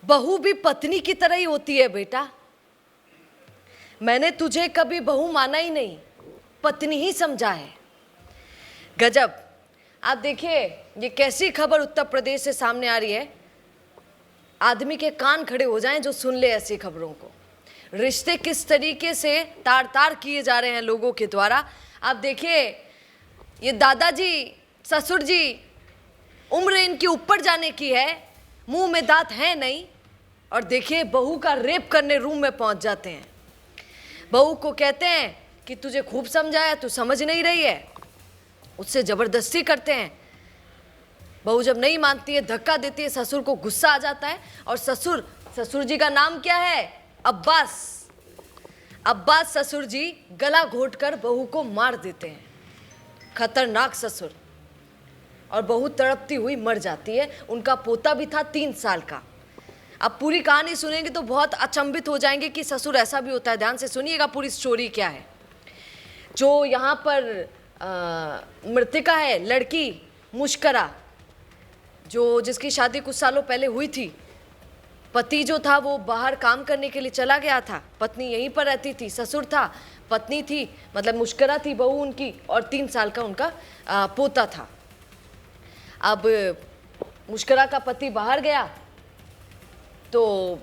बहू भी पत्नी की तरह ही होती है बेटा। मैंने तुझे कभी बहू माना ही नहीं, पत्नी ही समझा है। गजब। आप देखिए ये कैसी खबर उत्तर प्रदेश से सामने आ रही है, आदमी के कान खड़े हो जाएं जो सुन ले ऐसी खबरों को। रिश्ते किस तरीके से तार तार किए जा रहे हैं लोगों के द्वारा। आप देखिए ये दादाजी ससुर जी, उम्र इनकी ऊपर जाने की है, मुंह में दांत है नहीं, और देखिए बहू का रेप करने रूम में पहुंच जाते हैं। बहू को कहते हैं कि तुझे खूब समझाया, तू समझ नहीं रही है, उससे जबरदस्ती करते हैं। बहू जब नहीं मानती है धक्का देती है, ससुर को गुस्सा आ जाता है, और ससुर जी का नाम क्या है? अब्बास। अब्बास ससुर जी गला घोटकर बहू को मार देते हैं। खतरनाक ससुर। और बहू तड़पती हुई मर जाती है। उनका पोता भी था 3 साल का। अब पूरी कहानी सुनेंगे तो बहुत अचंभित हो जाएंगे कि ससुर ऐसा भी होता है। ध्यान से सुनिएगा पूरी स्टोरी क्या है। जो यहाँ पर मृतिका है, लड़की मुश्करा, जो जिसकी शादी कुछ सालों पहले हुई थी, पति जो था वो बाहर काम करने के लिए चला गया था, पत्नी यहीं पर रहती थी, ससुर था, पत्नी थी, मतलब मुश्करा थी बहू उनकी, और 3 साल का उनका पोता था। अब मुश्करा का पति बाहर गया तो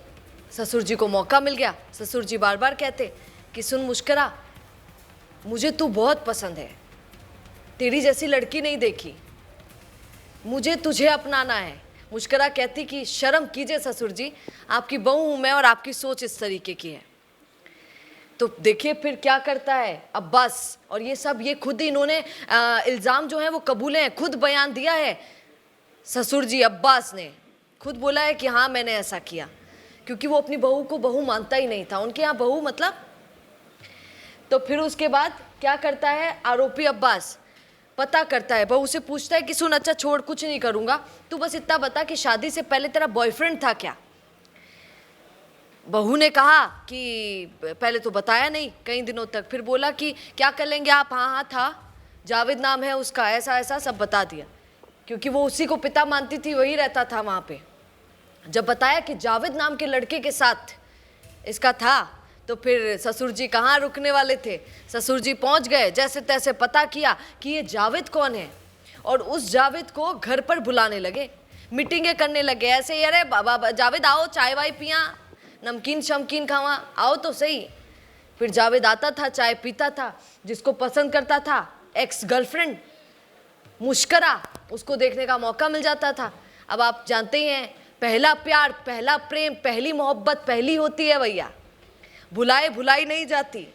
ससुर जी को मौका मिल गया। ससुर जी बार बार कहते कि सुन मुश्करा, मुझे तू बहुत पसंद है, तेरी जैसी लड़की नहीं देखी, मुझे तुझे अपनाना है। मुश्करा कहती कि शर्म कीजिए ससुर जी, आपकी बहू हूं मैं और आपकी सोच इस तरीके की है। तो देखिए फिर क्या करता है अब्बास, और ये सब ये खुद इन्होंने इल्ज़ाम जो है वो कबूले हैं, खुद बयान दिया है ससुर जी अब्बास ने, खुद बोला है कि हाँ मैंने ऐसा किया, क्योंकि वो अपनी बहू को बहू मानता ही नहीं था, उनके यहाँ बहू मतलब। तो फिर उसके बाद क्या करता है आरोपी अब्बास, पता करता है, बहू से पूछता है कि सुन अच्छा छोड़, कुछ नहीं करूँगा, तू बस इतना बता कि शादी से पहले तेरा बॉयफ्रेंड था क्या? बहू ने कहा कि पहले तो बताया नहीं कई दिनों तक, फिर बोला कि क्या कर लेंगे आप, हाँ हाँ था, जावेद नाम है उसका, ऐसा ऐसा सब बता दिया, क्योंकि वो उसी को पिता मानती थी, वही रहता था वहाँ पे। जब बताया कि जावेद नाम के लड़के के साथ इसका था, तो फिर ससुर जी कहाँ रुकने वाले थे, ससुर जी पहुँच गए, जैसे तैसे पता किया कि ये जावेद कौन है, और उस जावेद को घर पर बुलाने लगे, मीटिंगें करने लगे, ऐसे अरे बाबा जावेद आओ चाय वाय पिया, नमकीन शमकीन खावा, आओ तो सही। फिर जावेद आता था, चाय पीता था, जिसको पसंद करता था एक्स गर्लफ्रेंड मुश्करा, उसको देखने का मौका मिल जाता था। अब आप जानते ही हैं पहला प्यार, पहला प्रेम, पहली मोहब्बत पहली होती है भैया, भुलाए भुलाई नहीं जाती।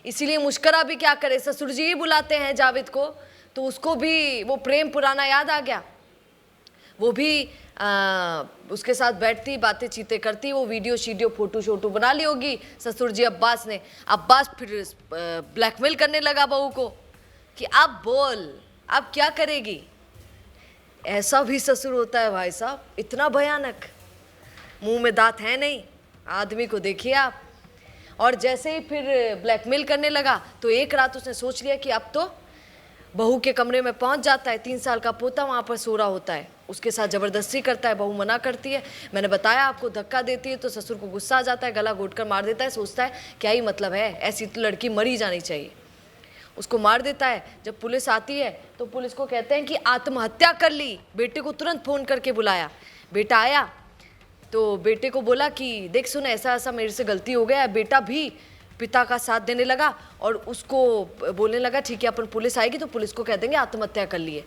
इसीलिए मुश्करा भी क्या करे, ससुर जी ही बुलाते हैं जावेद को, तो उसको भी वो प्रेम पुराना याद आ गया। वो भी उसके साथ बैठती, बातें चीतें करती, वो वीडियो शीडियो फोटो शोटो बना ली होगी ससुर जी अब्बास ने। अब्बास फिर ब्लैकमेल करने लगा बहू को कि अब बोल, अब क्या करेगी। ऐसा भी ससुर होता है भाई साहब, इतना भयानक, मुंह में दांत है नहीं, आदमी को देखिए आप। और जैसे ही फिर ब्लैकमेल करने लगा तो एक रात उसने सोच लिया कि अब तो बहू के कमरे में पहुंच जाता है, 3 साल का पोता वहाँ पर सो रहा होता है, उसके साथ ज़बरदस्ती करता है, बहू मना करती है, मैंने बताया आपको, धक्का देती है, तो ससुर को गुस्सा आ जाता है, गला घोटकर मार देता है, सोचता है क्या ही मतलब है, ऐसी तो लड़की मरी जानी चाहिए, उसको मार देता है। जब पुलिस आती है तो पुलिस को कहते हैं कि आत्महत्या कर ली, बेटे को तुरंत फ़ोन करके बुलाया, बेटा आया तो बेटे को बोला कि देख सुन ऐसा ऐसा मेरे से गलती हो गया है। बेटा भी पिता का साथ देने लगा और उसको बोलने लगा ठीक है अपन पुलिस आएगी तो पुलिस को कह देंगे आत्महत्या कर लिए।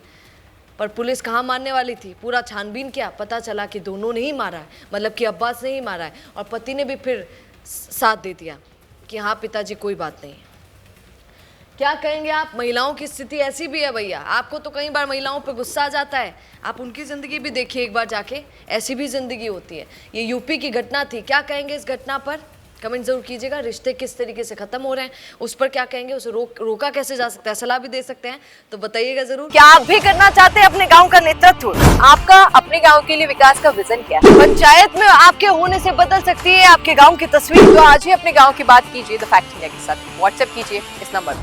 पर पुलिस कहाँ मानने वाली थी, पूरा छानबीन किया, पता चला कि दोनों ने ही मारा है, मतलब कि अब्बास ने ही मारा है, और पति ने भी फिर साथ दे दिया कि हाँ पिताजी कोई बात नहीं। क्या कहेंगे आप, महिलाओं की स्थिति ऐसी भी है भैया। आपको तो कई बार महिलाओं पे गुस्सा आ जाता है, आप उनकी ज़िंदगी भी देखिए एक बार जाके, ऐसी भी ज़िंदगी होती है। ये यूपी की घटना थी, क्या कहेंगे इस घटना पर, कमेंट जरूर कीजिएगा। रिश्ते किस तरीके से खत्म हो रहे हैं उस पर क्या कहेंगे, उसे रोका कैसे जा सकता है, सलाह भी दे सकते हैं तो बताइएगा जरूर। क्या आप भी करना चाहते हैं अपने गांव का नेतृत्व? आपका अपने गांव के लिए विकास का विजन क्या है? पंचायत में आपके होने से बदल सकती है आपके गांव की तस्वीर। तो आज ही अपने गांव की बात कीजिए द फैक्ट इंडिया के साथ, व्हाट्सएप कीजिए इस नंबर।